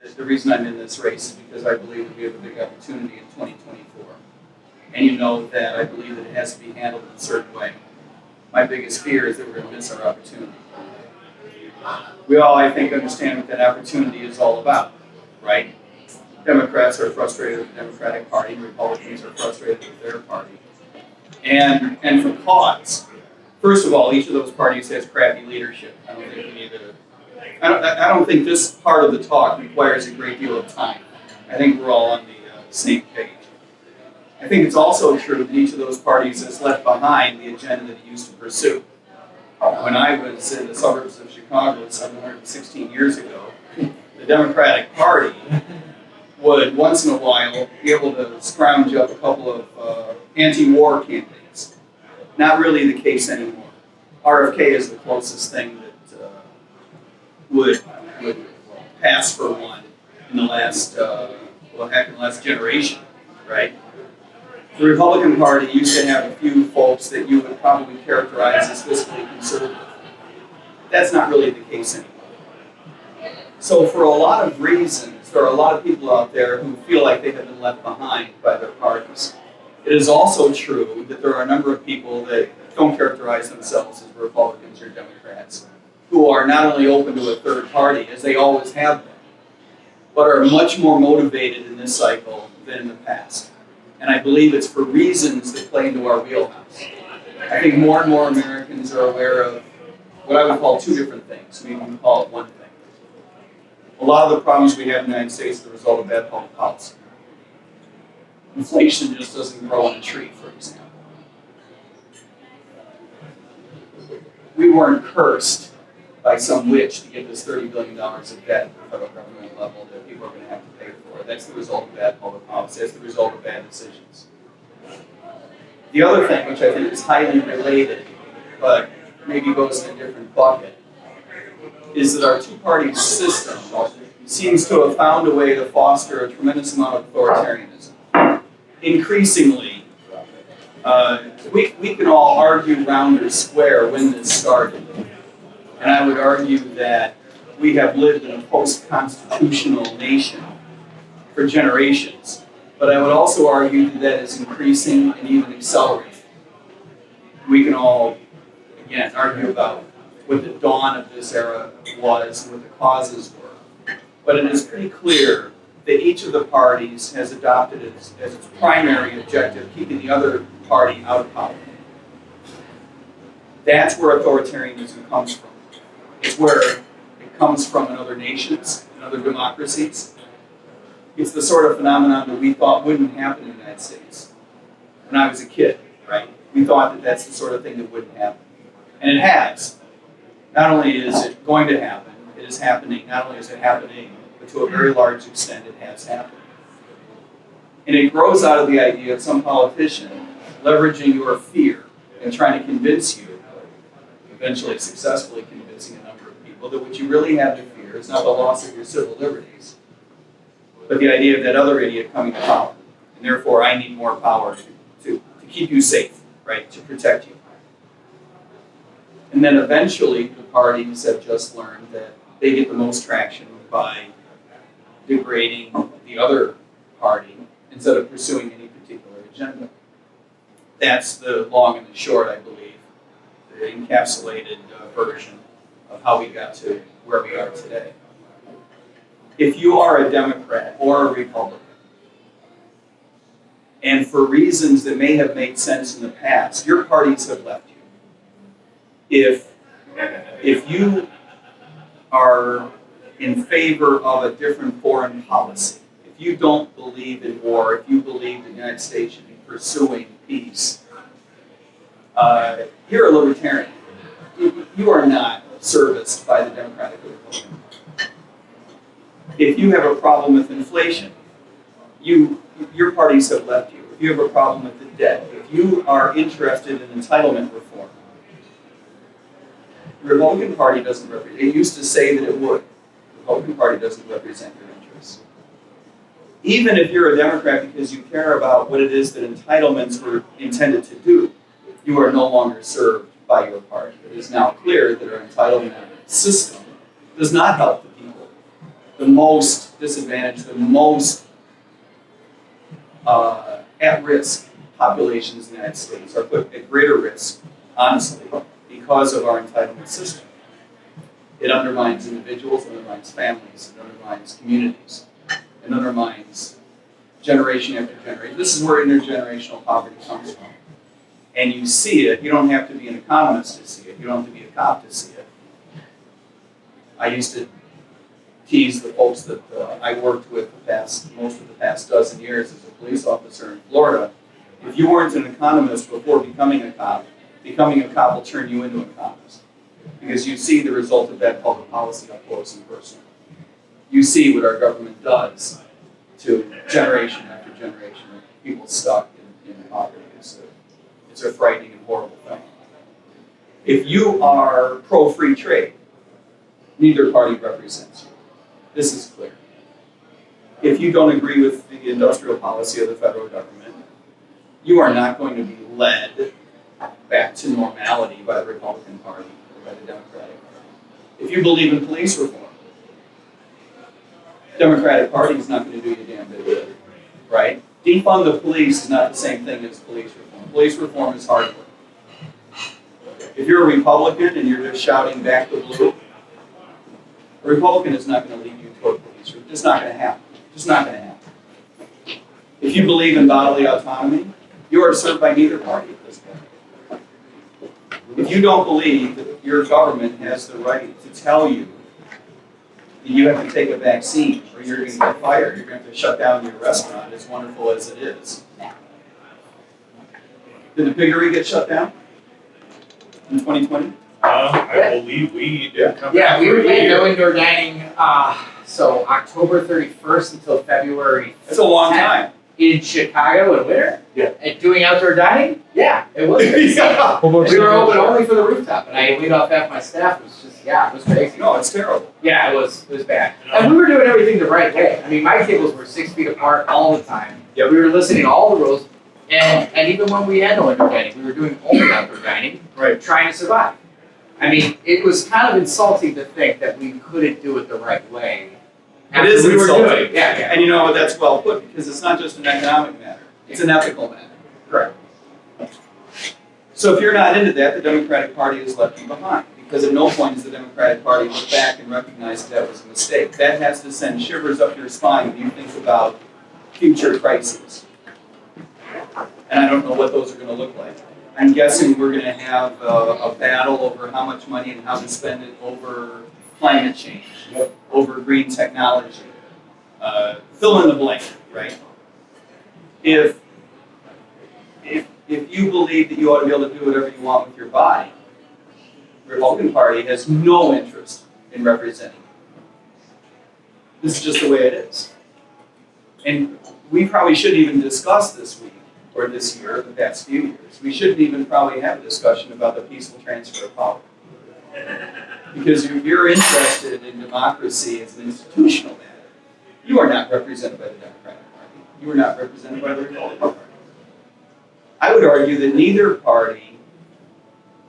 The reason I'm in this race is because I believe that we have a big opportunity in 2024. And you know that I believe that it has to be handled in a certain way. My biggest fear is that we're going to miss our opportunity. We all, I think, understand what that opportunity is all about, right? Democrats are frustrated with the Democratic Party, Republicans are frustrated with their party. And for cause. First of all, each of those parties has crappy leadership. I don't think we need to. I don't think this part of the talk requires a great deal of time. I think we're all on the same page. I think it's also true that each of those parties has left behind the agenda that it used to pursue. When I was in the suburbs of Chicago 716 years ago, the Democratic Party would once in a while be able to scrounge up a couple of anti-war candidates. Not really the case anymore. RFK is the closest thing that would pass for one in the last generation, right? The Republican Party used to have a few folks that you would probably characterize as fiscally conservative. That's not really the case anymore. So for a lot of reasons, there are a lot of people out there who feel like they have been left behind by their parties. It is also true that there are a number of people that don't characterize themselves as Republicans or Democrats, who are not only open to a third party, as they always have been, but are much more motivated in this cycle than in the past. And I believe it's for reasons that play into our wheelhouse. I think more and more Americans are aware of what I would call two different things. Maybe we can call it one thing. A lot of the problems we have in the United States are the result of bad public policy. Inflation just doesn't grow on a tree, for example. We weren't cursed by some witch to get this $30 billion of debt at the federal government level that people are going to have to pay for. That's the result of bad public policy. That's the result of bad decisions. The other thing, which I think is highly related, but maybe goes in a different bucket, is that our two-party system seems to have found a way to foster a tremendous amount of authoritarianism. Increasingly, we can all argue round or square when this started. And I would argue that we have lived in a post-constitutional nation for generations. But I would also argue that that is increasing and even accelerating. We can all, again, argue about what the dawn of this era was and what the causes were. But it is pretty clear that each of the parties has adopted as its primary objective keeping the other party out of power. That's where authoritarianism comes from. It's where it comes from in other nations, in other democracies. It's the sort of phenomenon that we thought wouldn't happen in the United States. When I was a kid, right? We thought that that's the sort of thing that wouldn't happen. And it has. Not only is it going to happen, it is happening. Not only is it happening, but to a very large extent it has happened. And it grows out of the idea of some politician leveraging your fear and trying to convince you, eventually successfully convincing a number of people, that what you really have to fear is not the loss of your civil liberties, but the idea of that other idiot coming to power. And therefore I need more power to keep you safe, right, to protect you. And then eventually the parties have just learned that they get the most traction by degrading the other party instead of pursuing any particular agenda. That's the long and the short, I believe, the encapsulated version of how we got to where we are today. If you are a Democrat or a Republican, and for reasons that may have made sense in the past, your parties have left you. If you are in favor of a different foreign policy, if you don't believe in war, if you believe the United States should be pursuing peace, you're a libertarian. You are not serviced by the Democratic or Republican. If you have a problem with inflation, your parties have left you. If you have a problem with the debt, if you are interested in entitlement reform, the Republican Party doesn't represent. It used to say that it would. The Republican Party doesn't represent your interests. Even if you're a Democrat because you care about what it is that entitlements were intended to do, you are no longer served by your party. It is now clear that our entitlement system does not help the people. The most most disadvantaged, the most at-risk populations in the United States are put at greater risk, honestly, because of our entitlement system. It undermines individuals, it undermines families, it undermines communities, it undermines generation after generation. This is where intergenerational poverty comes from. And you see it, you don't have to be an economist to see it, you don't have to be a cop to see it. I used to tease the folks that I worked with most of the past dozen years as a police officer in Florida. If you weren't an economist before becoming a cop will turn you into an economist. Because you see the result of that public policy up close and personal. You see what our government does to generation after generation of people stuck in poverty. It's a frightening and horrible thing. If you are pro-free trade, neither party represents you. This is clear. If you don't agree with the industrial policy of the federal government, you are not going to be led back to normality by the Republican Party or by the Democratic Party. If you believe in police reform, the Democratic Party is not going to do you a damn bit good, right? Defund the police is not the same thing as police reform. Police reform is hard work. If you're a Republican and you're just shouting back the blue, a Republican is not going to lead you toward police reform. It's not going to happen. Just not going to happen. If you believe in bodily autonomy, you are served by neither party at this point. If you don't believe that your government has the right to tell you that you have to take a vaccine or you're going to get fired, you're going to have to shut down your restaurant, as wonderful as it is. Did the Piggery get shut down in 2020? I believe we did come back. Yeah, we were doing no indoor dining, so October 31st until February. That's a long 10th. time. In Chicago in winter? Yeah. And doing outdoor dining? Yeah, it was crazy. Yeah. We were open only for the rooftop, and I laid off half my staff. It was just, it was crazy. No, it's terrible. Yeah, it was bad. And we were doing everything the right way. I mean, my tables were 6 feet apart all the time. Yep. We were listening to all the rules, and even when we had no indoor dining, we were doing only outdoor dining, Right. trying to survive. I mean, it was kind of insulting to think that we couldn't do it the right way. It is We were insulting. doing it. Yeah. And you know what, that's well put, because it's not just an economic matter, it's an ethical matter. Correct. So if you're not into that, the Democratic Party has left you behind, because at no point does the Democratic Party look back and recognize that was a mistake. That has to send shivers up your spine when you think about future crises. And I don't know what those are going to look like. I'm guessing we're going to have a battle over how much money and how to spend it over climate change, over green technology. Fill in the blank, right? If you believe that you ought to be able to do whatever you want with your body, the Republican Party has no interest in representing you. This is just the way it is. And we probably shouldn't even discuss this week, or this year, the past few years. We shouldn't even probably have a discussion about the peaceful transfer of power. Because if you're interested in democracy as an institutional matter, you are not represented by the Democratic Party. You are not represented by the Republican Party. I would argue that neither party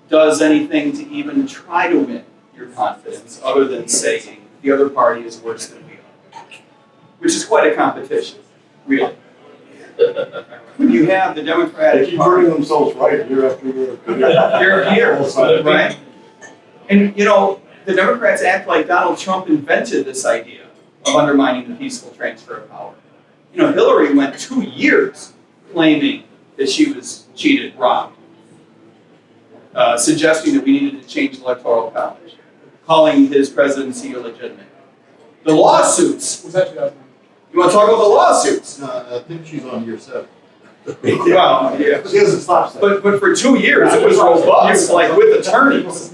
does anything to even try to win your confidence other than saying the other party is worse than we are. Which is quite a competition, really. When you have the Democratic They keep Party, proving themselves right year after year. Year, right? And you know, the Democrats act like Donald Trump invented this idea of undermining the peaceful transfer of power. You know, Hillary went 2 years claiming that she was cheated, robbed, suggesting that we needed to change the Electoral College, calling his presidency illegitimate. The lawsuits. Was that 2000? You want to talk about the lawsuits? I think she's on year 7. Well, yeah. She hasn't stopped that. But for 2 years it was robust, like with attorneys.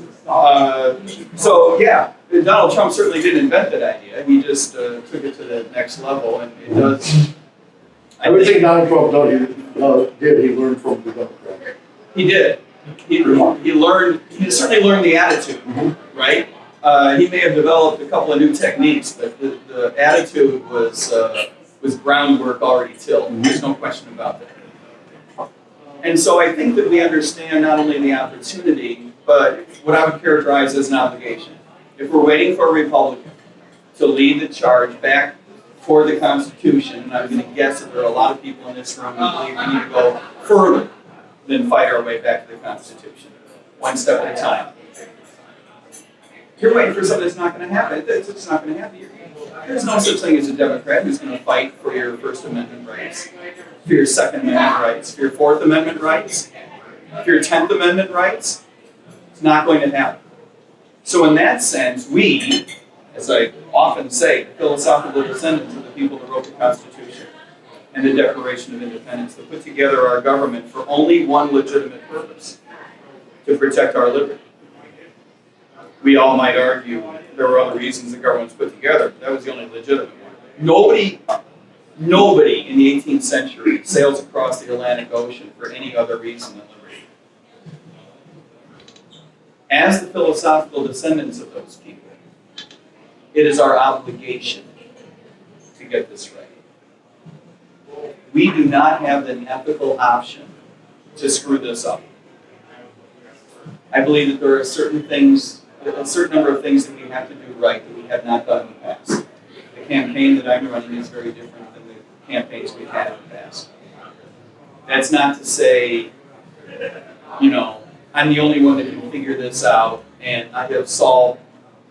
So yeah, Donald Trump certainly didn't invent that idea. He just took it to the next level, and it does. Everything Donald Trump did, he learned from the Democrats. He did. He learned. He certainly learned the attitude, right? He may have developed a couple of new techniques, but the attitude was groundwork already tilled. There's no question about that. And so I think that we understand not only the opportunity, but what I would characterize as an obligation. If we're waiting for a Republican to lead the charge back toward the Constitution, and I'm going to guess that there are a lot of people in this room who believe we need to go further than fight our way back to the Constitution, one step at a time. You're waiting for something that's not going to happen. It's not going to happen. There's no such thing as a Democrat who's going to fight for your First Amendment rights, for your Second Amendment rights, for your Fourth Amendment rights, for your 10th Amendment rights. It's not going to happen. So in that sense, we, as I often say, the philosophical descendants of the people that wrote the Constitution and the Declaration of Independence, that put together our government for only one legitimate purpose, to protect our liberty. We all might argue there were other reasons the government was put together, but that was the only legitimate one. Nobody in the 18th century sails across the Atlantic Ocean for any other reason than liberty. As the philosophical descendants of those people, it is our obligation to get this right. We do not have an ethical option to screw this up. I believe that there are certain things, a certain number of things that we have to do right that we have not done in the past. The campaign that I'm running is very different than the campaigns we've had in the past. That's not to say, I'm the only one that can figure this out and I have solved,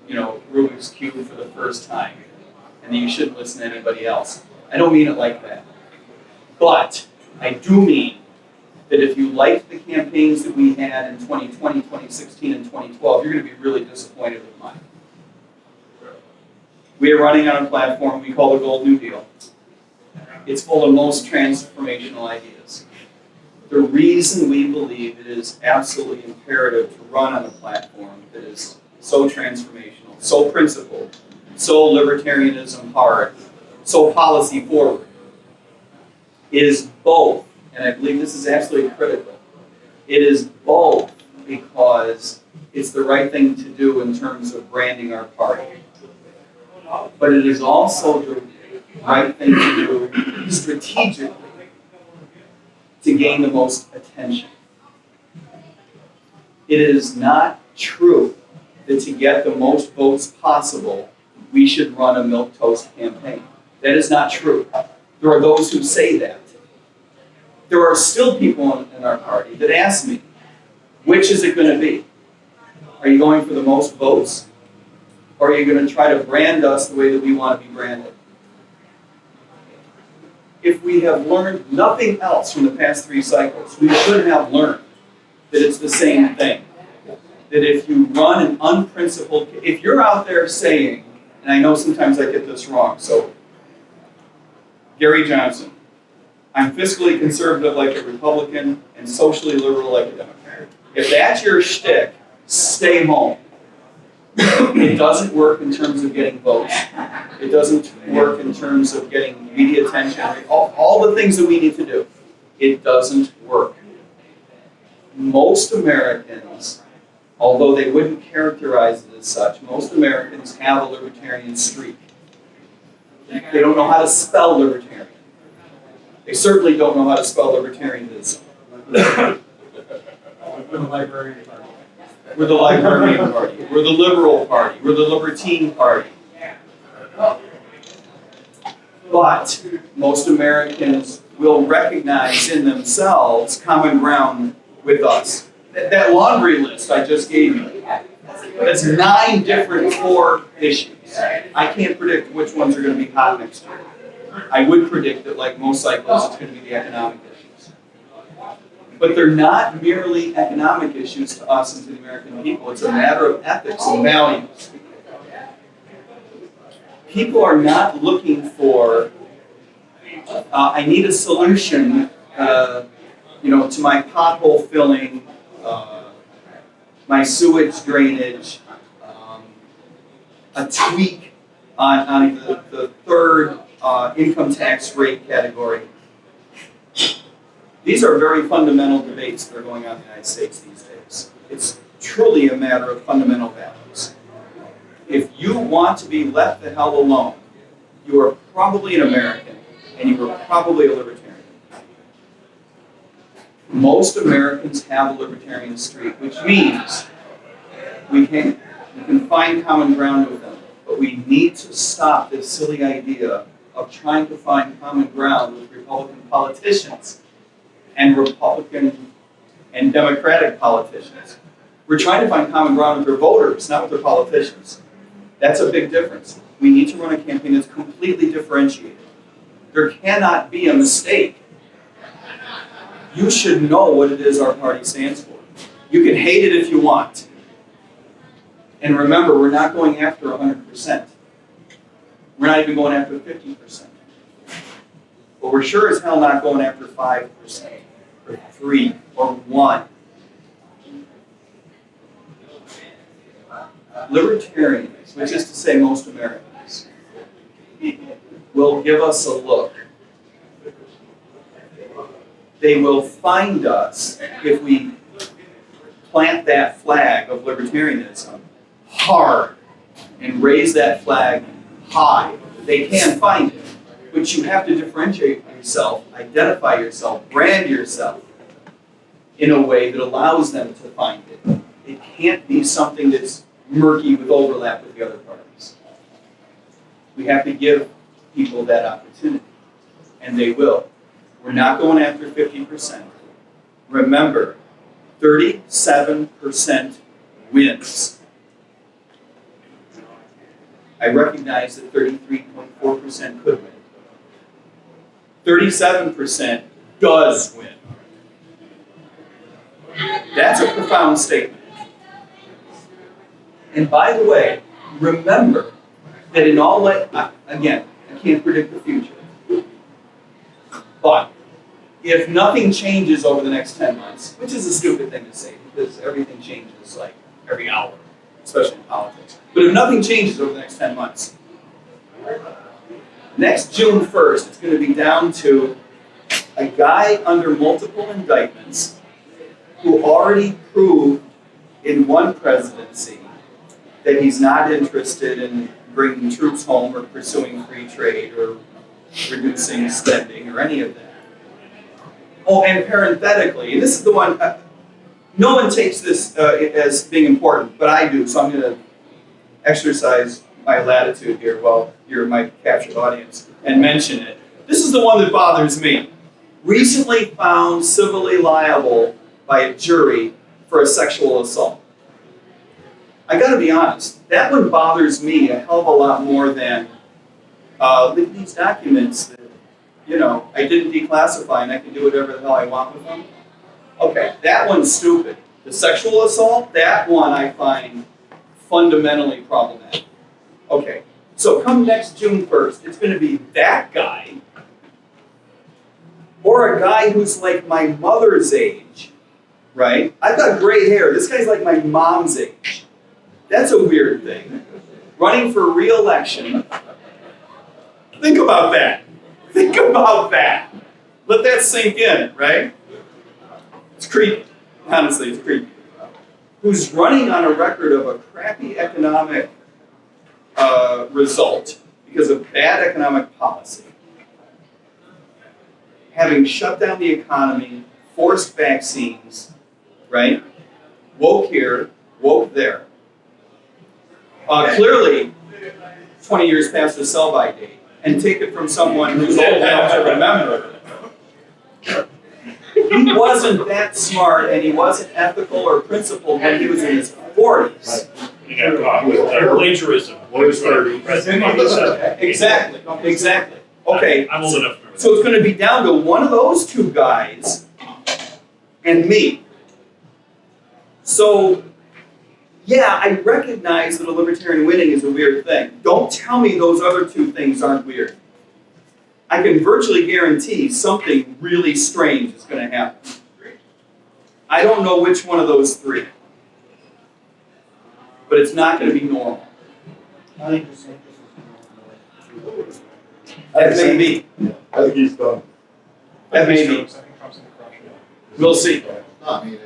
Rubik's Cube for the first time and that you shouldn't listen to anybody else. I don't mean it like that. But I do mean that if you liked the campaigns that we had in 2020, 2016, and 2012, you're going to be really disappointed with mine. We are running on a platform we call the Gold New Deal. It's full of most transformational ideas. The reason we believe it is absolutely imperative to run on a platform that is so transformational, so principled, so libertarianism hard, so policy forward, is both, and I believe this is absolutely critical, it is both because it's the right thing to do in terms of branding our party, but it is also the right thing to do strategically to gain the most attention. It is not true that to get the most votes possible, we should run a milquetoast campaign. That is not true. There are those who say that. There are still people in our party that ask me, which is it going to be? Are you going for the most votes? Or are you going to try to brand us the way that we want to be branded? If we have learned nothing else from the past 3 cycles, we should have learned that it's the same thing. That if you run an unprincipled, if you're out there saying, and I know sometimes I get this wrong, so Gary Johnson, I'm fiscally conservative like a Republican and socially liberal like a Democrat. If that's your shtick, stay home. It doesn't work in terms of getting votes. It doesn't work in terms of getting media attention. All the things that we need to do. It doesn't work. Most Americans, although they wouldn't characterize it as such, most Americans have a libertarian streak. They don't know how to spell libertarian. They certainly don't know how to spell libertarianism. We're the Libertarian Party. We're the Libertarian Party. We're the Liberal Party. We're the Libertine Party. But most Americans will recognize in themselves common ground with us. That laundry list I just gave you, that's 9 different core issues. I can't predict which ones are going to be hot next year. I would predict that, like most cycles, it's going to be the economic issues. But they're not merely economic issues to us and to the American people. It's a matter of ethics and values. People are not looking for, I need a solution, to my pothole filling, my sewage drainage, a tweak on the third income tax rate category. These are very fundamental debates that are going on in the United States these days. It's truly a matter of fundamental values. If you want to be left the hell alone, you are probably an American, and you are probably a libertarian. Most Americans have a libertarian streak, which means we can find common ground with them, but we need to stop this silly idea of trying to find common ground with Republican politicians and Republican and Democratic politicians. We're trying to find common ground with their voters, not with their politicians. That's a big difference. We need to run a campaign that's completely differentiated. There cannot be a mistake. You should know what it is our party stands for. You can hate it if you want. And remember, we're not going after 100%. We're not even going after 50%. But we're sure as hell not going after 5%, or 3, or 1. Libertarians, which is to say most Americans, will give us a look. They will find us if we plant that flag of libertarianism hard and raise that flag high. They can find it, but you have to differentiate yourself, identify yourself, brand yourself in a way that allows them to find it. It can't be something that's murky with overlap with the other parties. We have to give people that opportunity, and they will. We're not going after 50%. Remember, 37% wins. I recognize that 33.4% could win. 37% does win. That's a profound statement. And by the way, remember that in all again, I can't predict the future. But if nothing changes over the next 10 months, which is a stupid thing to say because everything changes like every hour, especially in politics. But if nothing changes over the next 10 months, next June 1st, it's going to be down to a guy under multiple indictments who already proved in one presidency that he's not interested in bringing troops home or pursuing free trade or reducing spending or any of that. Oh, and parenthetically, and this is the one, no one takes this as being important, but I do, so I'm going to exercise my latitude here while you're my captured audience and mention it. This is the one that bothers me. Recently found civilly liable by a jury for a sexual assault. I got to be honest, that one bothers me a hell of a lot more than these documents that, you know, I didn't declassify and I can do whatever the hell I want with them. Okay, that one's stupid. The sexual assault, that one I find fundamentally problematic. Okay, so come next June 1st, it's going to be that guy or a guy who's like my mother's age, right? I've got gray hair. This guy's like my mom's age. That's a weird thing. Running for re-election. Think about that. Think about that. Let that sink in, right? It's creepy. Honestly, it's creepy. Who's running on a record of a crappy economic result because of bad economic policy. Having shut down the economy, forced vaccines, right? Woke here, woke there. Clearly, 20 years past the sell-by date, and take it from someone who's old enough to remember. He wasn't that smart, and he wasn't ethical or principled when he was in his 40s. He got caught with plagiarism. Exactly. Okay, I'm old enough to remember. so it's going to be down to one of those two guys and me. So, yeah, I recognize that a libertarian winning is a weird thing. Don't tell me those other two things aren't weird. I can virtually guarantee something really strange is going to happen. I don't know which one of those three. But it's not going to be normal. I think the same. That may be. I think he's done. That may be. We'll see. No, I mean,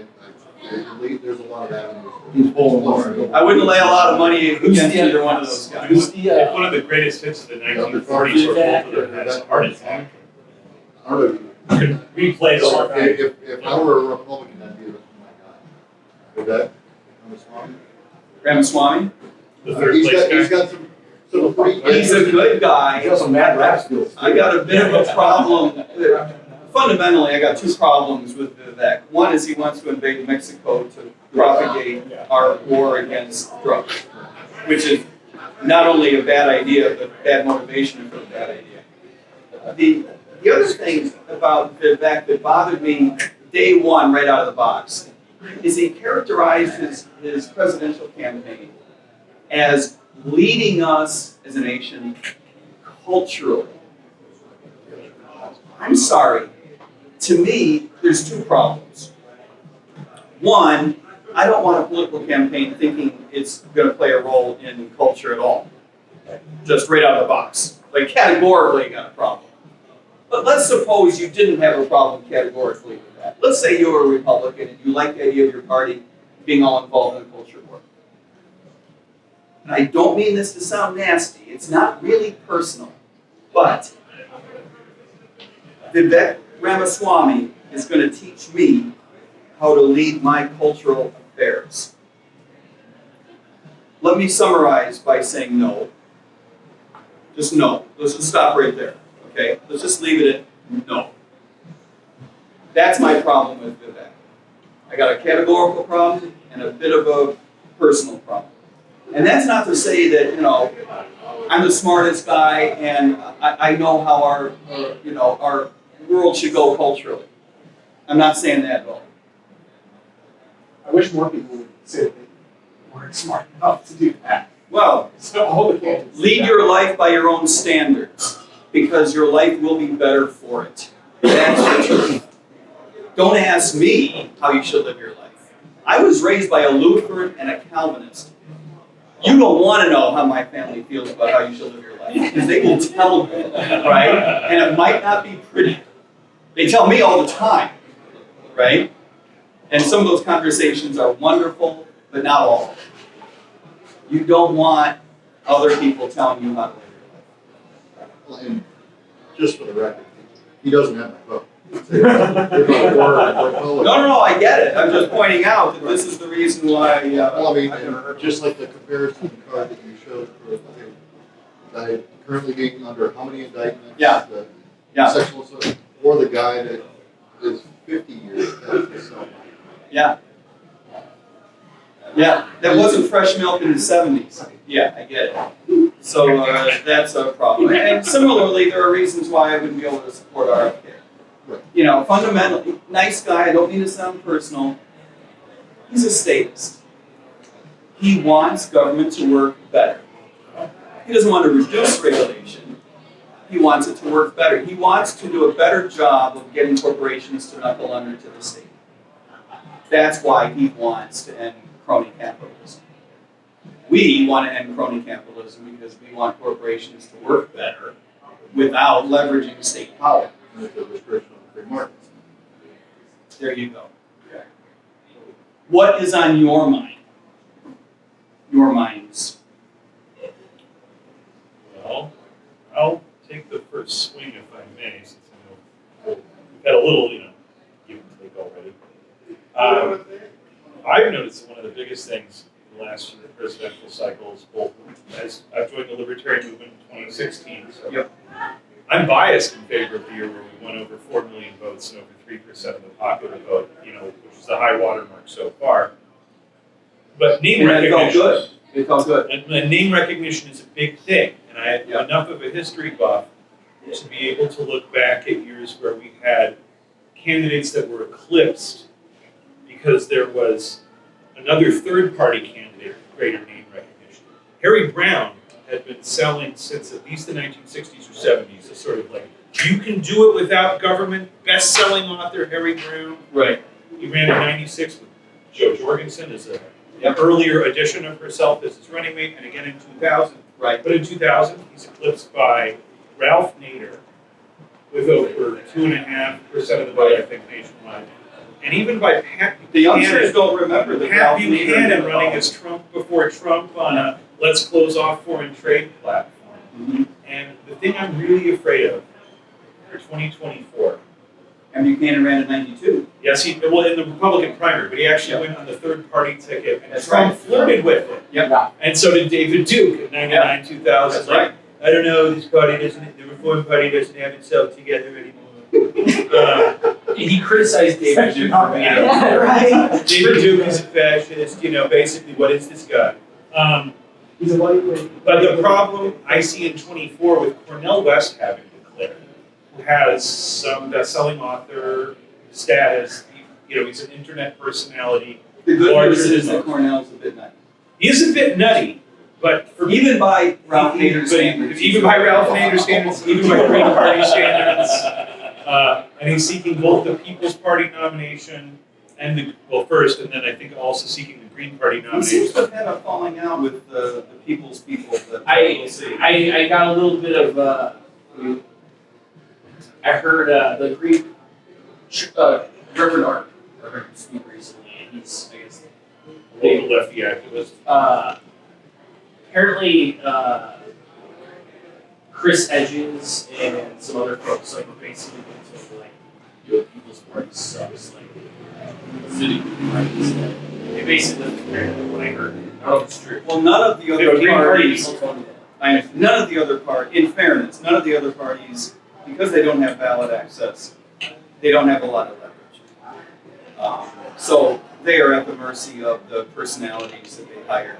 there's a lot of avenues. He's pulling more. I wouldn't lay a lot of money against either one of those guys. If one of the greatest hits of the 1940s or both of them has a heart attack, I don't know. replay the whole thing. If I were a Republican, I'd be my guy. Would that? Ramaswamy? The third He's place got, he's guy. got some He's a good guy. He got some mad rap skills. I got a bit of a problem. Fundamentally, I got two problems with Vivek. One is he wants to invade Mexico to propagate our war against drugs, which is not only a bad idea, but bad motivation for a bad idea. The other thing about Vivek that bothered me day one, right out of the box, is he characterized his presidential campaign as leading us as a nation culturally. I'm sorry. To me, there's two problems. One, I don't want a political campaign thinking it's going to play a role in culture at all. Just right out of the box. Like categorically got a problem. But let's suppose you didn't have a problem categorically with that. Let's say you were a Republican and you like the idea of your party being all involved in culture war. And I don't mean this to sound nasty. It's not really personal. But Vivek Ramaswamy is going to teach me how to lead my cultural affairs. Let me summarize by saying no. Just no. Let's just stop right there. Okay? Let's just leave it at no. That's my problem with Vivek. I got a categorical problem and a bit of a personal problem. And that's not to say that, you know, I'm the smartest guy and I know how our world should go culturally. I'm not saying that at all. I wish more people would say that they weren't smart enough to do that. Well, So all the candidates lead your life by your own standards, because your life will be better for it. That's the truth. Don't ask me how you should live your life. I was raised by a Lutheran and a Calvinist. You don't want to know how my family feels about how you should live your life, because they will tell you, right? And it might not be pretty. They tell me all the time, right? And some of those conversations are wonderful, but not all. You don't want other people telling you how to live your life. Well, and just for the record, he doesn't have my vote. No, I get it. I'm just pointing out that this is the reason why. Well, I mean, and just like the comparison card that you showed for the guy currently being under how many indictments? Yeah. Yeah. Sexual assault, or the guy that is 50 years past so. Yeah. Yeah, that wasn't fresh milk in the 70s. Yeah, I get it. So that's a problem. And similarly, there are reasons why I wouldn't be able to support RFK. Right. You know, fundamentally, nice guy, I don't mean to sound personal. He's a statist. He wants government to work better. He doesn't want to reduce regulation. He wants it to work better. He wants to do a better job of getting corporations to knuckle under to the state. That's why he wants to end crony capitalism. We want to end crony capitalism because we want corporations to work better without leveraging state power. With the restriction on free markets. There you go. What is on your mind? Your minds. Well, I'll take the first swing if I may, since I know we've had a little, give and take already. I've noticed one of the biggest things in the last few presidential cycles, both as I've joined the Libertarian movement in 2016, so Yep. I'm biased in favor of the year where we won over 4 million votes and over 3% of the popular vote, which is the high watermark so far. But name And it felt recognition. good. It felt good. And name recognition is a big thing, and I am enough of a history buff to be able to look back at years where we had candidates that were eclipsed because there was another third-party candidate with greater name recognition. Harry Brown had been selling since at least the 1960s or 70s, a sort of like, you can do it without government, best-selling author Harry Brown. Right. He ran in 96 with Jo Jorgensen as an earlier edition of herself as his running mate, and again in 2000. Right. But in 2000, he's eclipsed by Ralph Nader with over 2.5% of the vote, I think, nationwide. And even by Pat The youngsters Buchanan, don't remember that Pat Ralph Nader Buchanan did it running all. as Trump before Trump on a let's close off foreign trade platform. Mhm. And the thing I'm really afraid of for 2024, And Buchanan ran in 92. Yes, well, in the Republican primary, but he actually went on the third party ticket, and That's Trump right. flirted with it. Yep. And so did David Duke in 99, 2000. That's right. I don't know, the Reform Party doesn't have itself together anymore. He criticized David Duke for being Yeah, right. David Duke is a fascist, basically, what is this guy? He's a lightweight. But the problem I see in 24 with Cornel West having declared, who has some best-selling author status, he's an internet personality. The good larger news is than that most. Cornell's a bit nutty. He is a bit nutty, but for me, Even by Ralph Nader's but standards. even by Ralph Nader's standards, even by Green Party standards, and he's seeking both the People's Party nomination and first, and then I think also seeking the Green Party He seems nomination. to have had a falling out with the people's people. That I got a little bit of I heard the Greek Reverend Art I heard him speak recently, and he's I guess Local lefty activist. apparently Chris Hedges and some other folks were basically like the People's Party sucks, like the city parties. They basically apparently what I heard. I don't know if it's true. Well, none of the The other Green Party parties. people told me that. None of the other in fairness, none of the other parties, because they don't have ballot access, they don't have a lot of leverage. So they are at the mercy of the personalities that they hire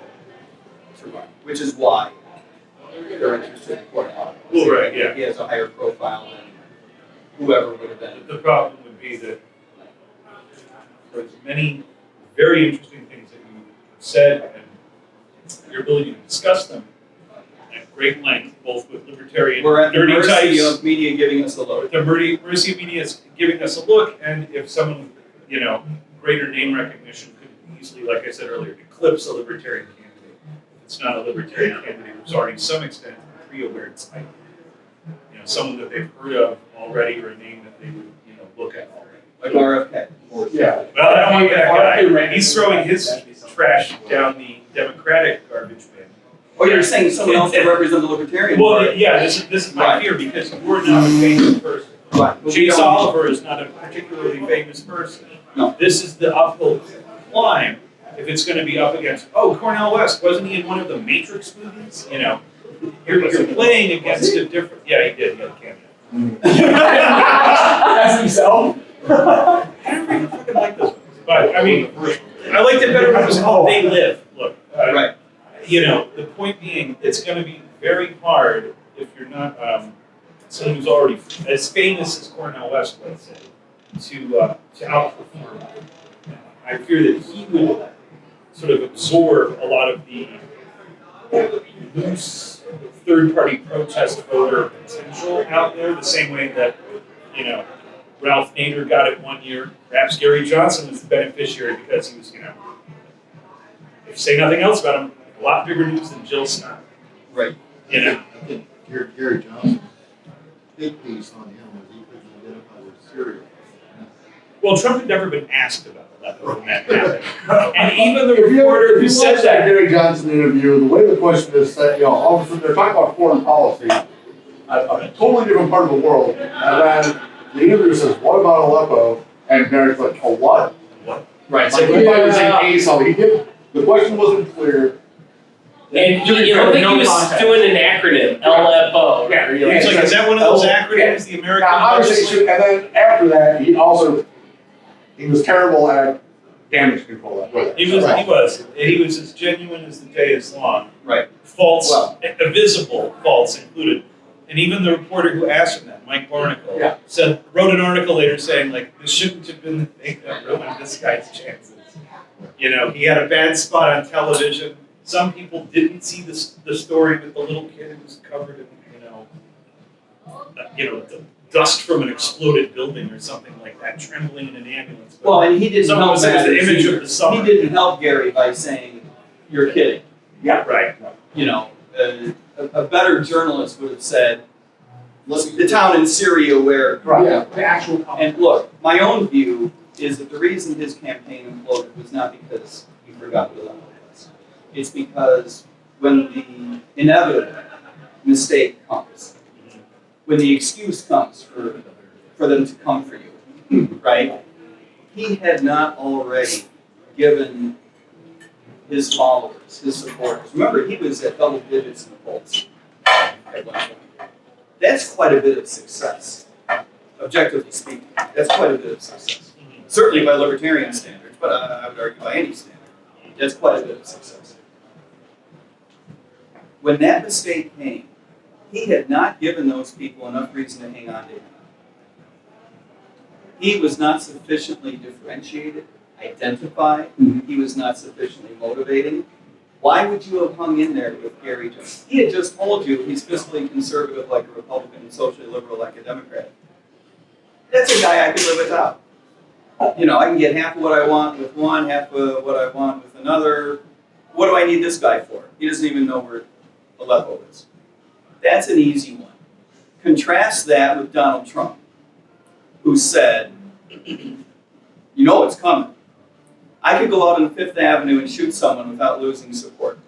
to run, which is why they're interested in Cornell. Well, right, yeah. He has a higher profile than whoever would have been. The problem would be that there's many very interesting things that you said, and your ability to discuss them at great length, both with libertarian We're at the dirty mercy types, of media giving us a load. with the mercy of media is giving us a look, and if someone, greater name recognition could easily, like I said earlier, eclipse a libertarian candidate. If it's not a libertarian candidate, who's already to some extent pre-aware it's like, someone that they've heard of already or a name that they would, look at already. Like RFK. Yeah. Well, I don't want that guy. He's throwing his trash down the Democratic garbage bin. Oh, you're saying someone else to represent the Libertarian Well, Party? yeah, this is my Right. fear because you're not a famous person. Right. But we Chase don't- Oliver is not a particularly famous person. No. This is the uphill climb if it's going to be up against, Cornel West, wasn't he in one of the Matrix movies? You're playing against a different, yeah, he did, he had a cameo. As himself. I don't even fucking like those movies. But, I mean, I liked it better when it was called They Live. Look, Right. the point being, it's going to be very hard if you're not someone who's already as famous as Cornel West, let's say, to outperform. I fear that he would sort of absorb a lot of the loose third-party protest voter potential out there, the same way that Ralph Nader got it one year. Perhaps Gary Johnson was the beneficiary because he was, if you say nothing else about him, a lot bigger news than Jill Scott. Right. I think Gary Johnson, big piece on him was he couldn't identify with Syria. Well, Trump had never been asked about that when that happened. And even the If you reporter who said watch that that, Gary Johnson interview, the way the question is set, all of a sudden they're talking about foreign policy, a totally different part of the world, and then the interviewer says, "What about Aleppo?" And Gary's like, "Oh, what?" Right. Like, he thought he was saying A something. He did. The question wasn't clear. And you look like he was doing an acronym, LFO. Yeah, he's like, is that one of those acronyms, the American Conversation, and then after that, he was terrible at damage control. He was as genuine as the day is long. Right. Faults, Well. visible faults included. And even the reporter who asked him that, Mike Barnacle, wrote an article later saying, this shouldn't have been the thing that ruined this guy's chances. He had a bad spot on television. Some people didn't see the story with the little kid who was covered in, the dust from an exploded building or something like that, trembling in an ambulance. Well, and he didn't Someone help said it was the matters image either. of the summer. He didn't help Gary by saying, "You're kidding." Yeah, right. A better journalist would have said, "Look, the town in Syria where." Yeah, the actual. And look, my own view is that the reason his campaign imploded was not because he forgot what Aleppo was. It's because when the inevitable mistake comes, when the excuse comes for them to come for you, right? He had not already given his followers, his supporters. Remember, he was at double digits in the polls at one point. That's quite a bit of success, objectively speaking. That's quite a bit of success. Certainly by libertarian standards, but I would argue by any standard. That's quite a bit of success. When that mistake came, he had not given those people enough reason to hang on to him. He was not sufficiently differentiated, identified. He was not sufficiently motivating. Why would you have hung in there with Gary Jones? He had just told you he's fiscally conservative like a Republican and socially liberal like a Democrat. That's a guy I could live without. You know, I can get half of what I want with one, half of what I want with another. What do I need this guy for? He doesn't even know where Aleppo is. That's an easy one. Contrast that with Donald Trump, who said, you know it's coming. I could go out on Fifth Avenue and shoot someone without losing support.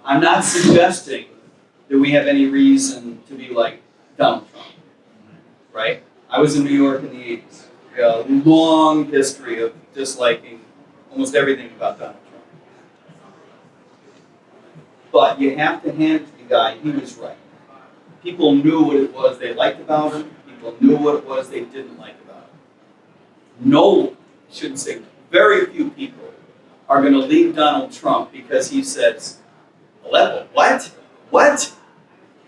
I'm not suggesting that we have any reason to be like Donald Trump, right? I was in New York in the 80s. We have a long history of disliking almost everything about Donald Trump. But you have to hand it to the guy, he was right. People knew what it was they liked about him. People knew what it was they didn't like about him. No, I shouldn't say, very few people are going to leave Donald Trump because he says, Aleppo, what? What?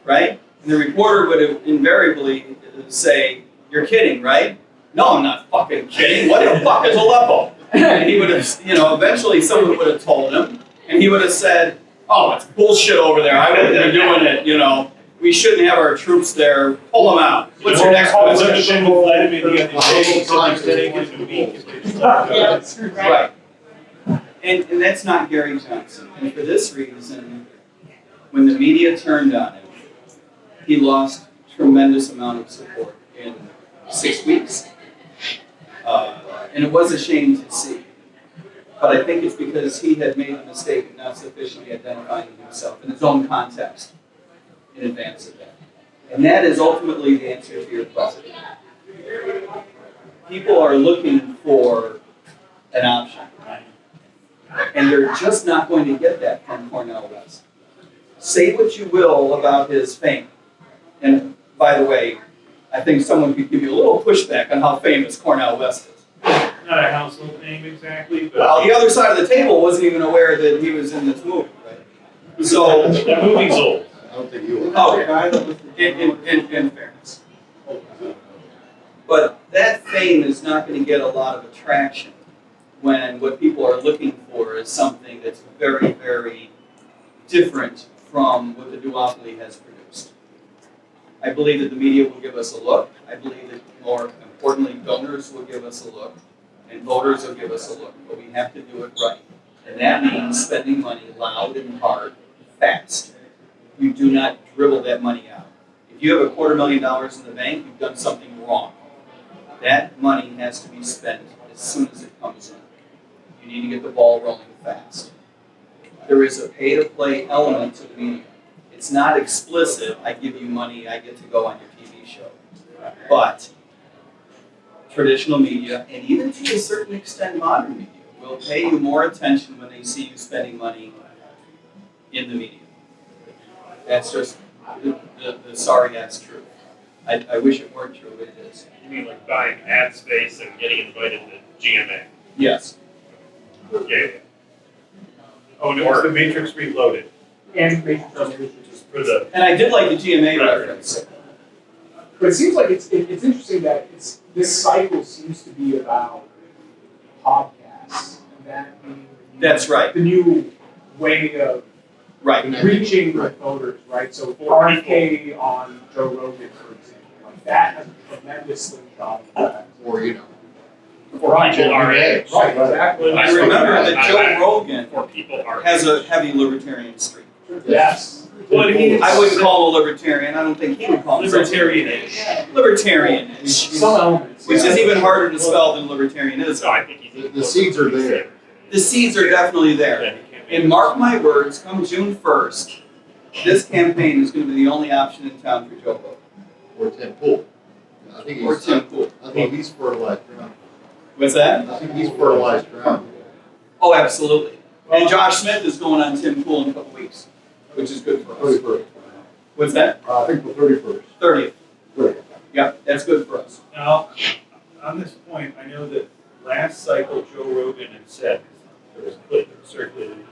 Right? And the reporter would invariably say, you're kidding, right? No, I'm not fucking kidding. What the fuck is Aleppo? And he would have, eventually someone would have told him, and he would have said, oh, it's bullshit over there. I wouldn't be doing it, We shouldn't have our troops there. Pull them out. What's your next question? Right. And that's not Gary Johnson. And for this reason, when the media turned on him, he lost tremendous amount of support in 6 weeks. And it was a shame to see. But I think it's because he had made the mistake of not sufficiently identifying himself in his own context in advance of that. And that is ultimately the answer to your question. People are looking for an option. And they're just not going to get that from Cornel West. Say what you will about his fame. And by the way, I think someone could give you a little pushback on how famous Cornel West is. Not a household name exactly, but Well, the other side of the table wasn't even aware that he was in this movie, right? So, that movie's old. I don't think you will. in fairness. But that fame is not going to get a lot of attraction when what people are looking for is something that's very, very different from what the duopoly has produced. I believe that the media will give us a look. I believe that, more importantly, donors will give us a look. And voters will give us a look. But we have to do it right. And that means spending money loud and hard, fast. You do not dribble that money out. If you have $250,000 in the bank, you've done something wrong. That money has to be spent as soon as it comes in. You need to get the ball rolling fast. There is a pay-to-play element to the media. It's not explicit, I give you money, I get to go on your TV show. But traditional media, and even to a certain extent modern media, will pay you more attention when they see you spending money in the media. That's just the sorry-ass truth. I wish it weren't true, but it is. You mean like buying ad space and getting invited to GMA? Yes. Yeah. Oh, and it was The Matrix Reloaded. And make For the Uh, And I did like the GMA reference. But it seems like it's interesting that this cycle seems to be about podcasts, and that being That's right. the new way of Right. reaching the voters, right? So RFK on Joe Rogan, for example, like that has a tremendous slingshot effect. Or, For Right. people our age. Right, exactly. I remember that Joe Rogan for people are has a heavy libertarian streak. Yes. Well, I wouldn't call him a libertarian. I don't think he would call himself Libertarian-ish. Libertarian-ish. Some elements. Which yeah. is even harder to spell than libertarianism. So I think he's The seeds are there. The seeds are definitely there. And mark my words, come June 1st, this campaign is going to be the only option in town for Joe Rogan. Or Ted Pool. I think or he's, Tim Pool. I think he's fertilized ground. What's that? I think he's fertilized ground. Oh, absolutely. And Josh Smith is going on Tim Pool in a couple weeks, which is good for us. 31st. What's that? I think the 31st. 30th. 30th. Yeah, that's good for us. Now, on this point, I know that last cycle Joe Rogan had said, there was a clip that circulated,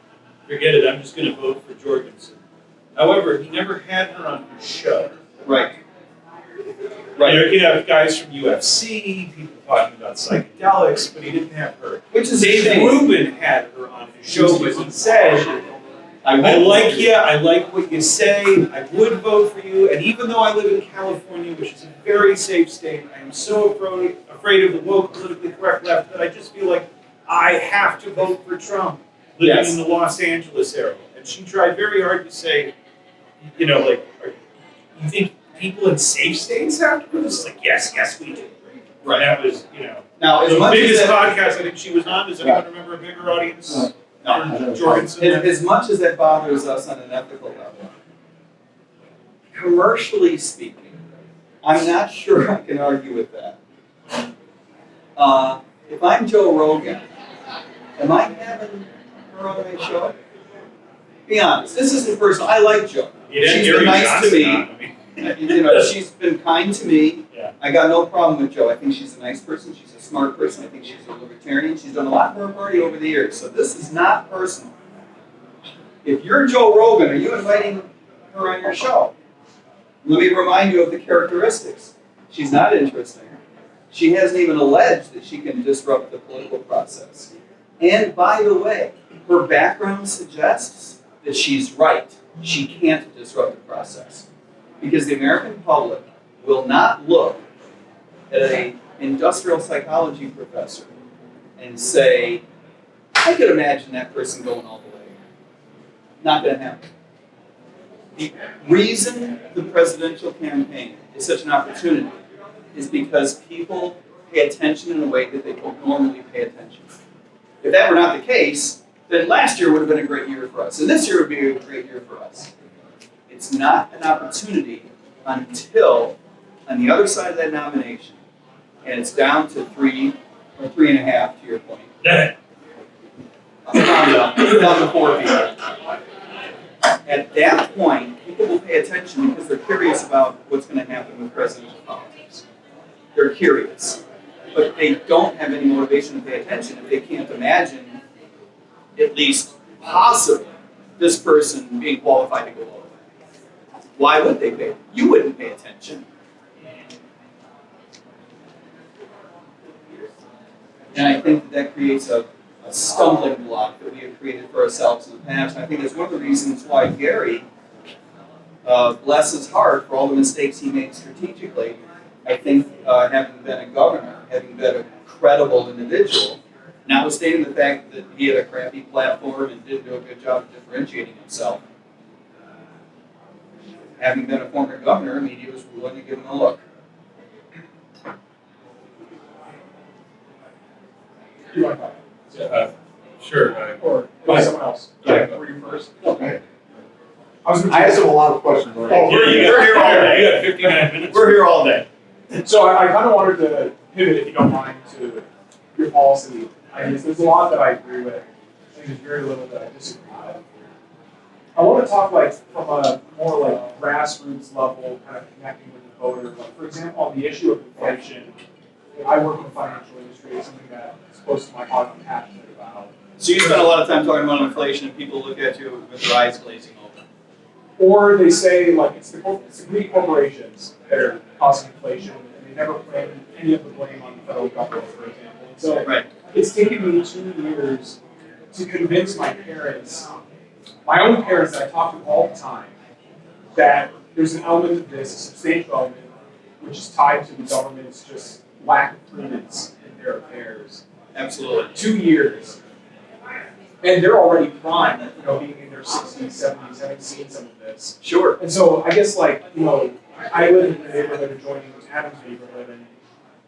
forget it, I'm just going to vote for Jorgensen. However, he never had her on his show. Right. Right. You know, he'd have guys from UFC, people talking about psychedelics, but he didn't have her. Which is a Dave shame. Rubin had her on his show, but he said, I like you, I like what you say, I would vote for you, and even though I live in California, which is a very safe state, I am so afraid of the woke, politically correct left that I just feel like I have to vote for Trump, living Yes. in the Los Angeles area. And she tried very hard to say, you know, like, you think people in safe states have to do this? Like, yes, we do. Right. And that was, you know, Now, as the much as biggest that, podcast I think she was on. Does anyone remember a bigger audience? no, for Jorgensen. as much as that bothers us on an ethical level, commercially speaking, I'm not sure I can argue with that. If I'm Joe Rogan, am I having her on my show? Be honest, this isn't personal. I like Joe. You didn't She's Gary been nice Johnson to me. on, I mean. You know, she's been kind to me. Yeah. I got no problem with Joe. I think she's a nice person. She's a smart person. I think she's a libertarian. She's done a lot for her party over the years. So this is not personal. If you're Joe Rogan, are you inviting her on your show? Let me remind you of the characteristics. She's not interesting. She hasn't even alleged that she can disrupt the political process. And by the way, her background suggests that she's right. She can't disrupt the process. Because the American public will not look at an industrial psychology professor and say, I could imagine that person going all the way. Not going to happen. The reason the presidential campaign is such an opportunity is because people pay attention in a way that they don't normally pay attention. If that were not the case, then last year would have been a great year for us, and this year would be a great year for us. It's not an opportunity until on the other side of that nomination, and it's down to 3 or 3.5 to your point. Down to 4 people. At that point, people will pay attention because they're curious about what's going to happen with presidential politics. They're curious, but they don't have any motivation to pay attention if they can't imagine, at least possibly, this person being qualified to go over. Why would they pay? You wouldn't pay attention. And I think that creates a stumbling block that we have created for ourselves in the past. And I think that's one of the reasons why Gary, bless his heart for all the mistakes he made strategically, I think having been a governor, having been a credible individual, notwithstanding the fact that he had a crappy platform and didn't do a good job of differentiating himself, having been a former governor, media was willing to give him a look. You want to Sure. or by someone else? Yeah. Were you first? Okay. I I asked him a lot of questions already. Oh, Yeah, you We're here all day. You got 59 minutes. We're here all day. So I kind of wanted to pivot, if you don't mind, to your policy ideas. There's a lot that I agree with. I think there's very little that I disagree with. I want to talk like from a more like grassroots level, kind of connecting with the voter. Like for example, on the issue of inflation, I work in the financial industry. It's something that's close to my heart. I'm passionate about. So you spend a lot of time talking about inflation, and people look at you with their eyes glazing over. Or they say like it's the big corporations that are causing inflation, and they never blame any of the blame on the federal government, for example. And so Right. it's taken me 2 years to convince my parents, my own parents that I talk to all the time, that there's an element of this, a substantial element, which is tied to the government's just lack of prudence in their affairs. Absolutely. 2 years. And they're already prime, being in their 60s, 70s, having seen some of this. Sure. And so I guess I live in the neighborhood adjoining Adam's neighborhood, and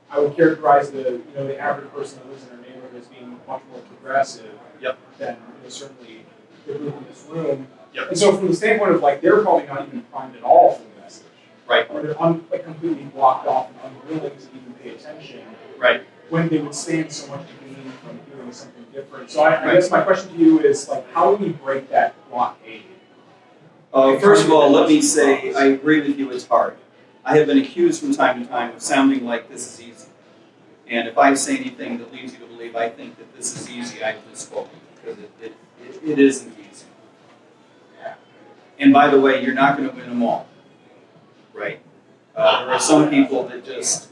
I would characterize the average person that lives in our neighborhood as being much more progressive Yep. than certainly the group in this room. Yep. And so from the standpoint of they're probably not even primed at all for the message. Right. or they're like completely blocked off and unwilling to even pay attention. Right. When they would stand so much to gain from doing something different. So I guess my question to you is like, how do we break that blockade? First of all, let me say I agree with you. It's hard. I have been accused from time to time of sounding like this is easy. And if I say anything that leads you to believe I think that this is easy, I've misspoken, because it isn't easy. And by the way, you're not going to win them all, right? There are some people that just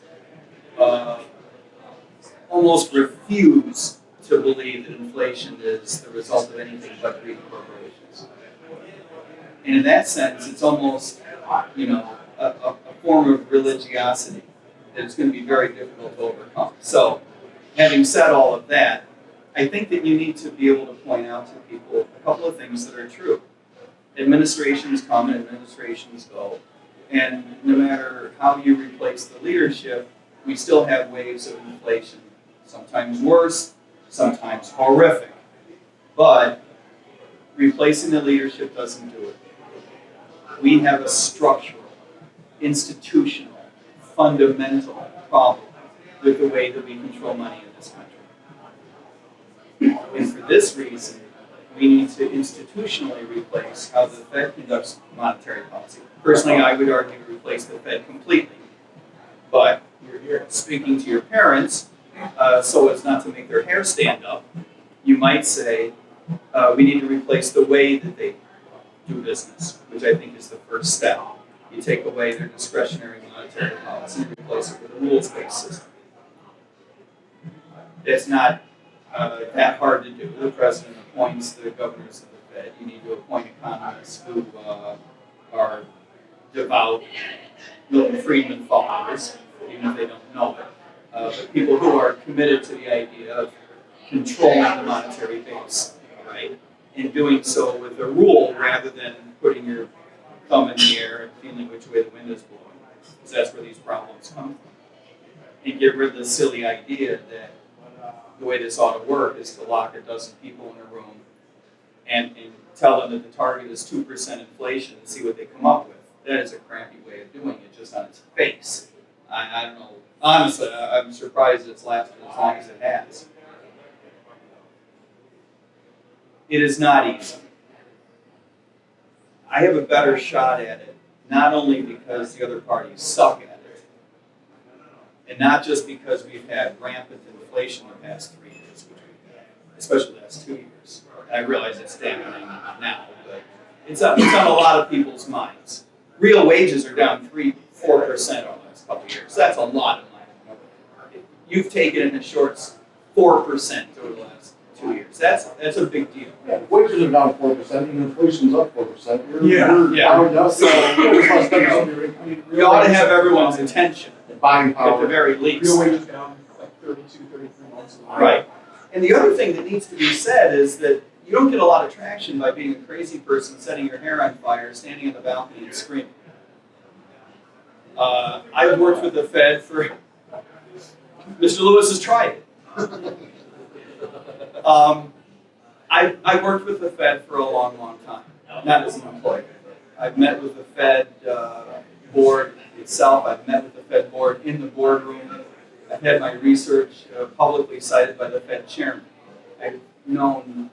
almost refuse to believe that inflation is the result of anything but greedy corporations. And in that sense, it's almost, a form of religiosity that it's going to be very difficult to overcome. So, having said all of that, I think that you need to be able to point out to people a couple of things that are true. Administrations come and administrations go, and no matter how you replace the leadership, we still have waves of inflation, sometimes worse, sometimes horrific. But replacing the leadership doesn't do it. We have a structural, institutional, fundamental problem with the way that we control money in this country. And for this reason, we need to institutionally replace how the Fed conducts monetary policy. Personally, I would argue replace the Fed completely. But you're speaking to your parents, so as not to make their hair stand up, you might say, we need to replace the way that they do business, which I think is the first step. You take away their discretionary monetary policy and replace it with a rules-based system. It's not that hard to do. The president appoints the governors of the Fed. You need to appoint economists who are devout Milton Friedman followers, even if they don't know it. But people who are committed to the idea of controlling the monetary base, right? And doing so with a rule rather than putting your thumb in the air and feeling which way the wind is blowing. Because that's where these problems come from. And get rid of the silly idea that the way this ought to work is to lock a dozen people in a room and tell them that the target is 2% inflation and see what they come up with. That is a crappy way of doing it, just on its face. I don't know. Honestly, I'm surprised it's lasted as long as it has. It is not easy. I have a better shot at it, not only because the other parties suck at it, and not just because we've had rampant inflation the past 3 years, which we've had, especially the last 2 years. And I realize it's dampening now, but it's on a lot of people's minds. Real wages are down 3-4% over the last couple of years. That's a lot of money. You've taken in the shorts 4% over the last 2 years. That's a big deal. Yeah, wages are down 4%, and inflation's up 4%. You're Yeah. down enough, so You ought to have everyone's attention buying at the power. very least. Real wages down like 32, 33 months ago. Right. And the other thing that needs to be said is that you don't get a lot of traction by being a crazy person setting your hair on fire, standing on the balcony and screaming. I've worked with the Fed for, Mr. Lewis has tried it. I've worked with the Fed for a long, long time, not as an employee. I've met with the Fed board itself. I've met with the Fed board in the boardroom. I've had my research publicly cited by the Fed chairman. I've known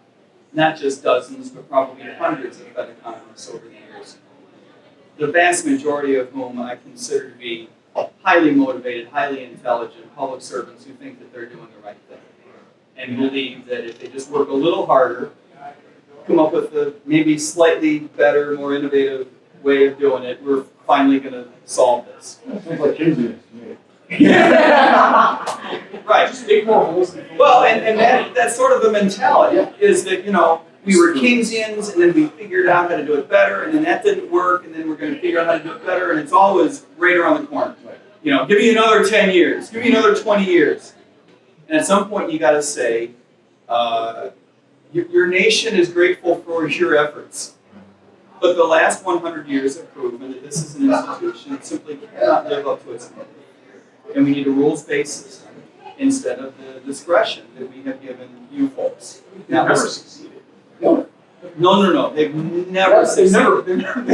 not just dozens, but probably hundreds of Fed economists over the years. The vast majority of whom I consider to be highly motivated, highly intelligent public servants who think that they're doing the right thing and believe that if they just work a little harder, come up with a maybe slightly better, more innovative way of doing it, we're finally going to solve this. Sounds like Keynesians to me. Right. Just dig more holes. Well, and that's sort of the mentality, is that, we were Keynesians, and then we figured out how to do it better, and then that didn't work, and then we're going to figure out how to do it better, and it's always right around the corner. Give me another 10 years, give me another 20 years. And at some point you got to say, your nation is grateful for your efforts. But the last 100 years have proven that this is an institution that simply cannot live up to its name. And we need a rules-based system instead of the discretion that we have given you folks. Now, Never succeeded. No, they've never Yes, they've succeeded. never done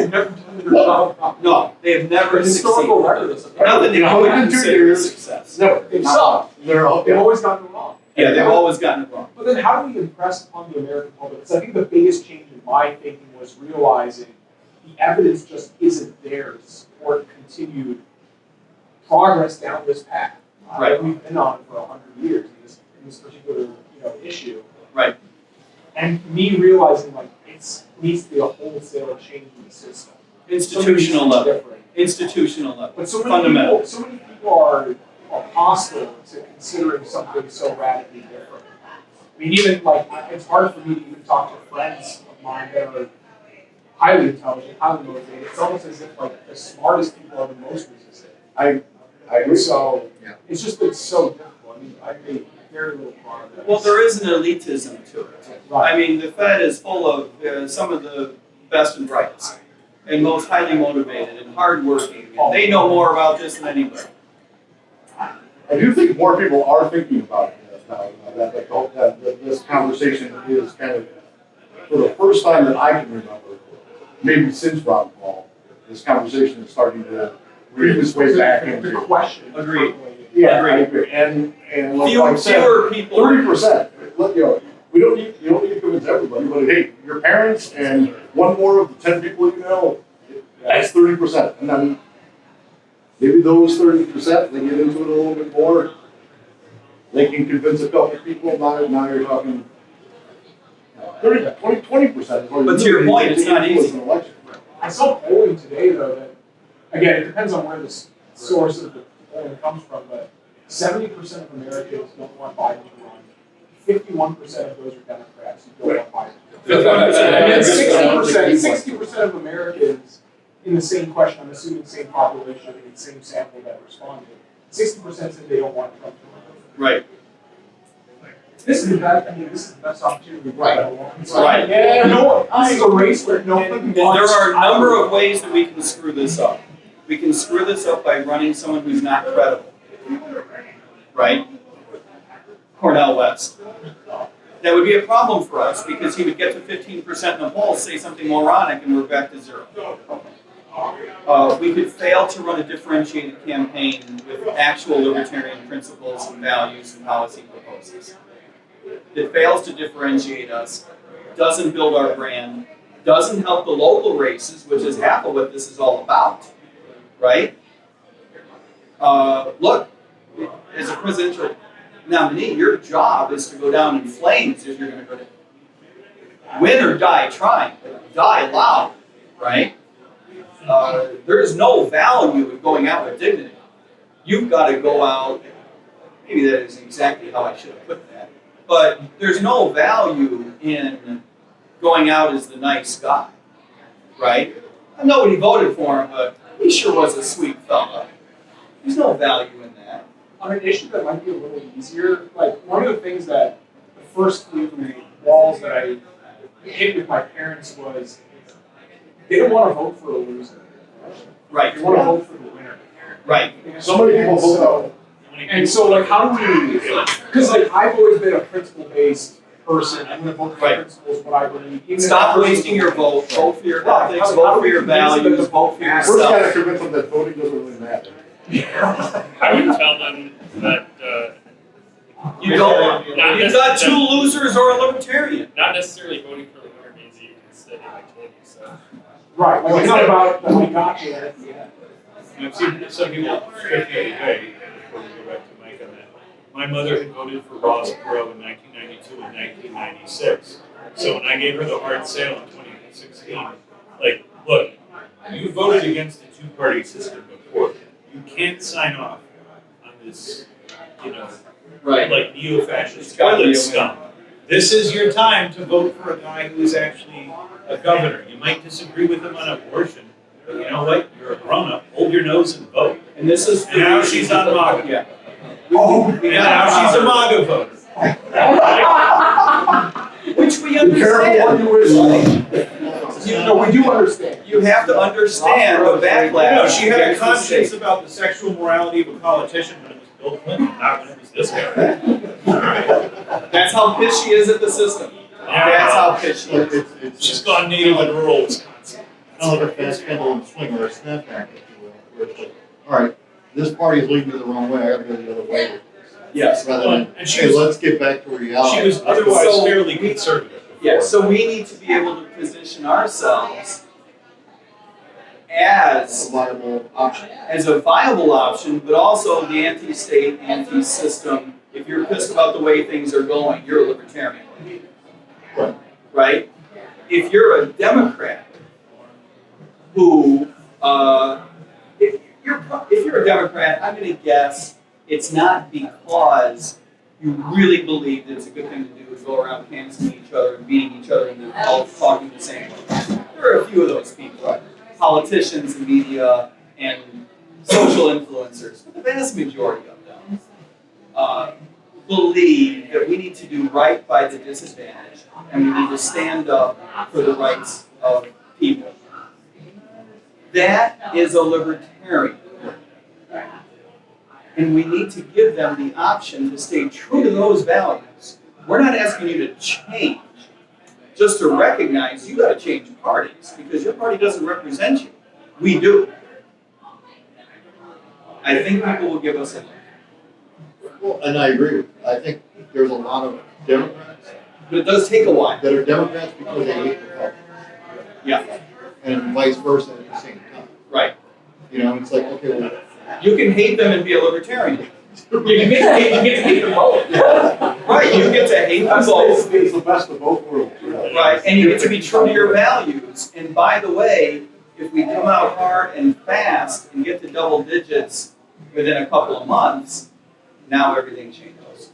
their job. No, they have never The historical succeeded. record is Nothing that I would consider a success. Never. They've sucked. They're They've always gotten it wrong. Yeah, they've always gotten it wrong. But then how do we impress upon the American public? Because I think the biggest change in my thinking was realizing the evidence just isn't there to support continued progress down this path. Right. We've been on it for 100 years in this particular issue. Right. And me realizing like it needs to be a wholesale change in the system. Institutional Something level. different. Institutional level. But so many Fundamental. people, are hostile to considering something so radically different. I mean, even like it's hard for me to even talk to friends of mine that are highly intelligent, highly motivated. It's almost as if like the smartest people are the most resistant. I agree. So Yeah. it's just been so difficult. I mean, I made very little progress. Well, there is an elitism to it. Right. I mean, the Fed is full of some of the best and brightest, and most highly motivated and hardworking. And they know more about this than anybody. I do think more people are thinking about it now. That this conversation is kind of, for the first time that I can remember, maybe since Ron Paul, this conversation is starting to read its way back The into. question. Agreed. Yeah, I agree. And like I said, Fewer people. 30%. Look, you don't need to convince everybody, but hey, your parents and one more of the 10 people you know, that's 30%. And then maybe those 30%, they get into it a little bit more. They can convince a couple people. Now you're talking 20%. But to your point, it's not easy. I saw polling today, though, that, again, it depends on where the source of the polling comes from, but 70% of Americans don't want Biden to run. 51% of those are Democrats who don't want Biden. 51%. And then 60% of Americans in the same question, I'm assuming same population, I think same sample that responded, 60% said they don't want Trump to run. Right. This is the best opportunity. Right. Right. Yeah, this is a race where no one There wants. are a number of ways that we can screw this up. We can screw this up by running someone who's not credible. Right? Cornel West. That would be a problem for us because he would get to 15% in the polls, say something moronic, and we're back to zero. We could fail to run a differentiated campaign with actual libertarian principles and values and policy proposals. That fails to differentiate us, doesn't build our brand, doesn't help the local races, which is half of what this is all about, right? Look, as a presidential nominee, your job is to go down in flames if you're going to go to win or die trying, die loud, right? There is no value in going out with dignity. You've got to go out, maybe that isn't exactly how I should have put that, but there's no value in going out as the nice guy, right? Nobody voted for him, but he sure was a sweet fella. There's no value in that. On an issue that might be a little easier, like one of the things that the first few walls that I hit with my parents was they don't want to vote for a loser. Right. They want to vote for the winner. Right. So many people vote And so like how do we, because like I've always been a principle-based person. I'm going to vote for Right. principles, what I believe. Even if Stop that person wasting your vote. Vote for your Right. ethics. How Vote do for we your convince them values. to Vote for vote First, got to yourself. convince them that voting doesn't really matter. I would tell them that You don't. You've got two losers or a libertarian. not necessarily voting for the winner means you can study. I told you so. Right. Like it's not about that we got you at the end. I've seen some people strike me today, before we go back to Mike on that. My mother had voted for Ross Perot in 1992 and 1996. So when I gave her the hard sale in 2016, like, look, you voted against the two-party system before. You can't sign off on this, Right. like neo-fascist It's gotta be a toilet win. scum. This is your time to vote for a guy who is actually a governor. You might disagree with him on abortion, but you know what? You're a grown-up. Hold your nose and vote. And this is And now she's on MAGA. Yeah. Oh, And now she's a MAGA voter. Which we be careful what understand. you wish. No, we do understand. You have to understand the backlash. No, she had a against the conscience state. about the sexual morality of a politician when it was Bill Clinton, not when it was this guy. That's how pissed she is at the system. That's how pitchy it is. It's She's gone native in rural Wisconsin. kind of like a fast pendulum swing or a snapback, if you will. Where it's like, all right, this party is leading me the wrong way. I got to go the other way. Yes. Rather Well, than, and she hey, was- let's get back to reality. She was otherwise So- fairly conservative. Yeah, so we need to be able to position ourselves as a viable option. a viable option, but also the anti-state, anti-system. If you're pissed about the way things are going, you're a libertarian. Right. Right? If you're a Democrat who, if you're a Democrat, I'm going to guess it's not because you really believe that it's a good thing to do to go around canceling each other and beating each other and then all talking the same way. There are a few of those people, politicians and media and social influencers, but the vast majority of them believe that we need to do right by the disadvantaged and we need to stand up for the rights of people. That is a libertarian. And we need to give them the option to stay true to those values. We're not asking you to change, just to recognize you got to change parties because your party doesn't represent you. We do. I think people will give us a Well, and I agree with you. I think there's a lot of Democrats but it does take a while. that are Democrats because they hate Republicans. Yeah, And vice versa at the same time. right. You know, it's like, okay, well, You can hate them and be a libertarian. You get to hate them both. Right, you get to hate them both. It's the best of both worlds. You know? Right, and you get to be true to your values. And by the way, if we come out hard and fast and get to double digits within a couple of months, now everything changes.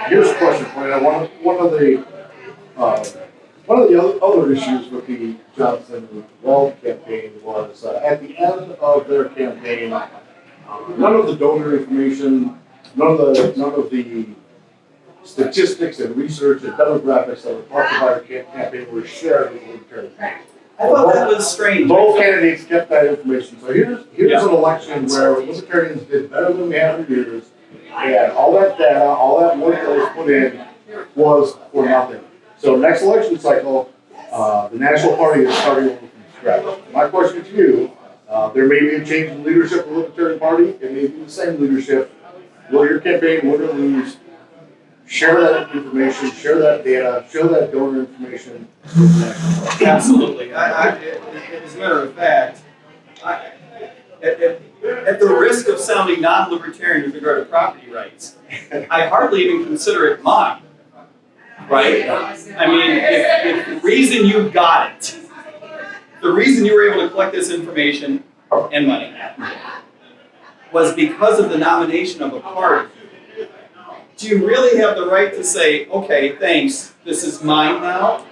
Here's a question for you. One of the other issues with the Johnson Wald campaign was at the end of their campaign, none of the donor information, none of the statistics and research and demographics that were talked about in the campaign were shared with the Libertarian Party. I thought that was strange. Both candidates kept that information. So here's an election where Libertarians did better than we have for years. And all that data, all that work that was put in was for nothing. So next election cycle, the National Party is starting over from scratch. My question to you, there may be a change in leadership of the Libertarian Party. It may be the same leadership. Will your campaign win or lose? Share that information, share that data, show that donor information. Absolutely. As a matter of fact, at the risk of sounding non-libertarian with regard to property rights, I hardly even consider it mine. Right? I mean, if the reason you got it, the reason you were able to collect this information and money was because of the nomination of a party, do you really have the right to say, okay, thanks, this is mine now?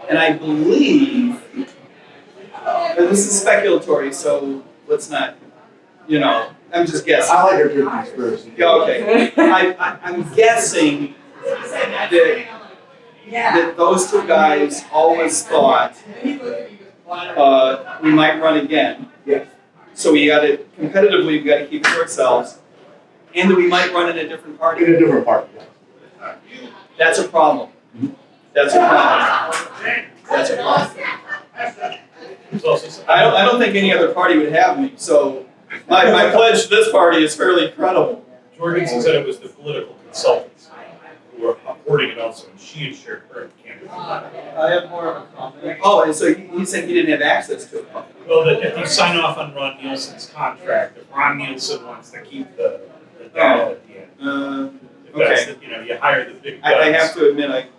And I believe, and this is speculatory, so let's not, I'm just guessing. I like a good conspiracy. Yeah, okay. I'm guessing that those two guys always thought we might run again. Yes. So we got to, competitively, we got to keep it to ourselves. And that we might run in a different party. In a different party. That's a problem. That's a problem. That's a problem. There's also some- I don't think any other party would have me. So my pledge to this party is fairly credible. Jorgensen said it was the political consultants who were reporting it also, and she had shared her candidate. I have more of a comment. Oh, and so he said he didn't have access to it. Well, that if you sign off on Ron Nielsen's contract, if Ron Nielsen wants to keep the data at the end, if that's okay. the, you hire the big guns. I have to admit, I don't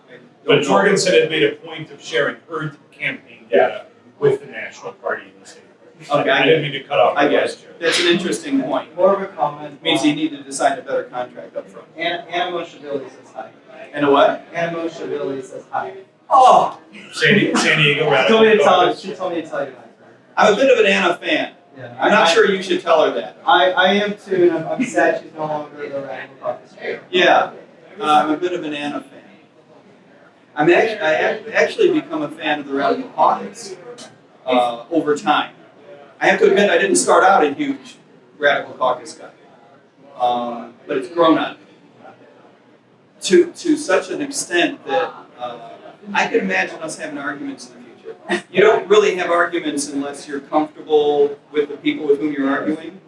But know. Jorgensen had made a point of sharing her campaign data with the National Party in the state. Okay, I didn't mean to cut off I the get vice it. chair. That's an interesting point. More of a comment. It means you need to decide a better contract up front. Animosability says hi. And a what? Animosability says hi. Oh, San Diego She Radical told me to tell Caucus. you that. I'm a bit of an Anna fan. Yeah. I'm not sure you should tell her that. I am too, and I'm sad she's no longer the Radical Caucus chair. Yeah, I'm a bit of an Anna fan. I actually become a fan of the Radical Caucus over time. I have to admit, I didn't start out a huge Radical Caucus guy, but it's grown on me. to such an extent that I could imagine us having arguments in the future. You don't really have arguments unless you're comfortable with the people with whom you're arguing.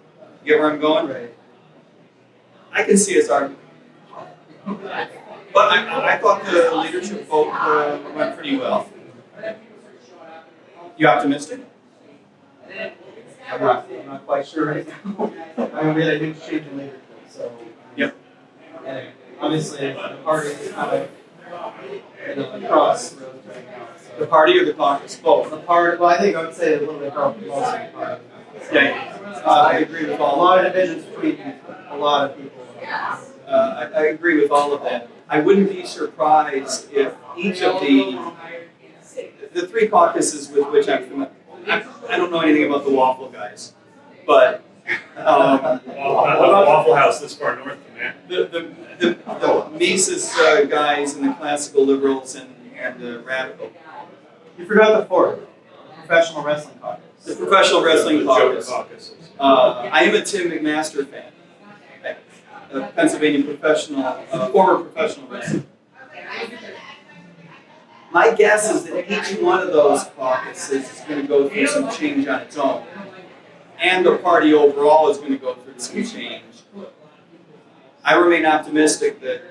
You get where I'm going? Right. I can see us arguing. But I thought the leadership vote went pretty well. You optimistic? I'm not quite sure right now. I mean, really huge change in leadership, so. Yep. And obviously, the party is kind of, across roads right now. So. The party or the caucus? Both. The party, well, I think I would say a little bit more mostly the party. Yeah, I agree with A all lot of of that. divisions between a lot of people. I agree with all of that. I wouldn't be surprised if each of the three caucuses with which I'm familiar. I don't know anything about the waffle guys, but Waffle House this far north from that. the Mises guys and the classical liberals and the radical. You forgot the fourth, professional wrestling caucus. The professional wrestling The joke caucus. caucuses. I am a Tim McMaster fan. A Pennsylvania former professional wrestler. My guess is that each one of those caucuses is going to go through some change on its own. And the party overall is going to go through some change. I remain optimistic that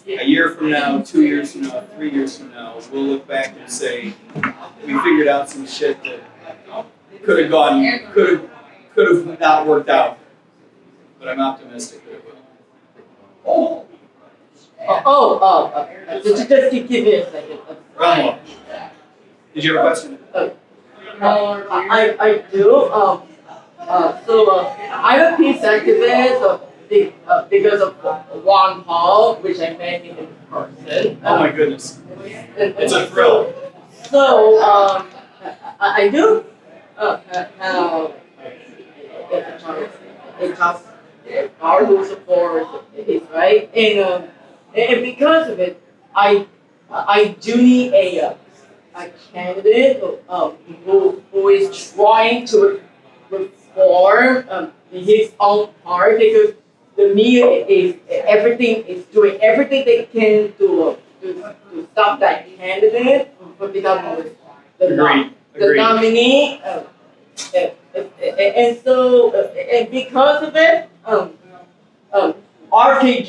a year from now, 2 years from now, 3 years from now, we'll look back and say, we figured out some shit that could have not worked out. But I'm optimistic that it will. Just give me a second. Ronald, did you have a question? I do. I'm a peace activist because of Ron Paul, which I met him in person. Oh my goodness. It's a thrill. So, I do have a top power who supports his right, and because of it, I do need a candidate who is trying to reform his own party, because the media is doing everything they can to stop that candidate from becoming the nominee. And so, and because of it, RP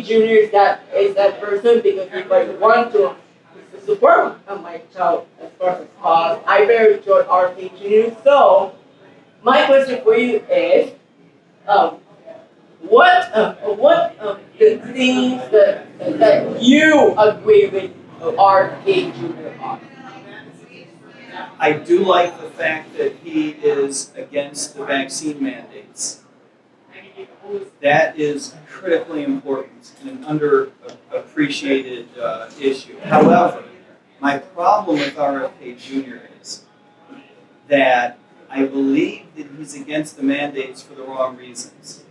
Jr. is that person, because if I want to support my child as far as possible, I very enjoy RP Jr. So, my question for you is, what the things that you agree with RP Jr. on? I do like the fact that he is against the vaccine mandates. That is critically important and an underappreciated issue. However, my problem with RFK Jr. is that I believe that he's against the mandates for the wrong reasons.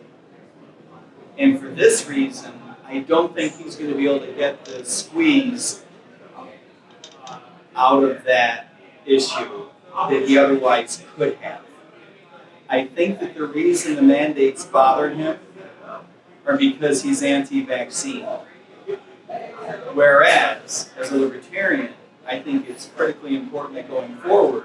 And for this reason, I don't think he's going to be able to get the squeeze out of that issue that he otherwise could have. I think that the reason the mandates bother him are because he's anti-vaccine. Whereas, as a libertarian, I think it's critically important that going forward,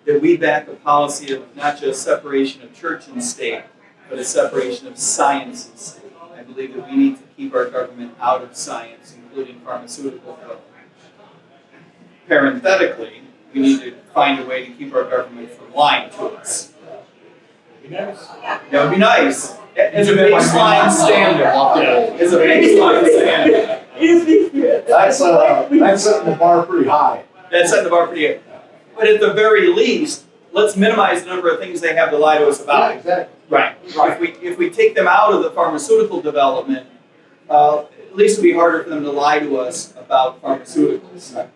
that we back a policy of not just separation of church and state, but a separation of science and state. I believe that we need to keep our government out of science, including pharmaceutical government. Parenthetically, we need to find a way to keep our government from lying to us. That would be nice. As a baseline standard. As a baseline standard. That's setting the bar pretty high. That's setting the bar pretty high. But at the very least, let's minimize the number of things they have to lie to us about. Yeah, exactly. Right. If we take them out of the pharmaceutical development, at least it'll be harder for them to lie to us about pharmaceuticals.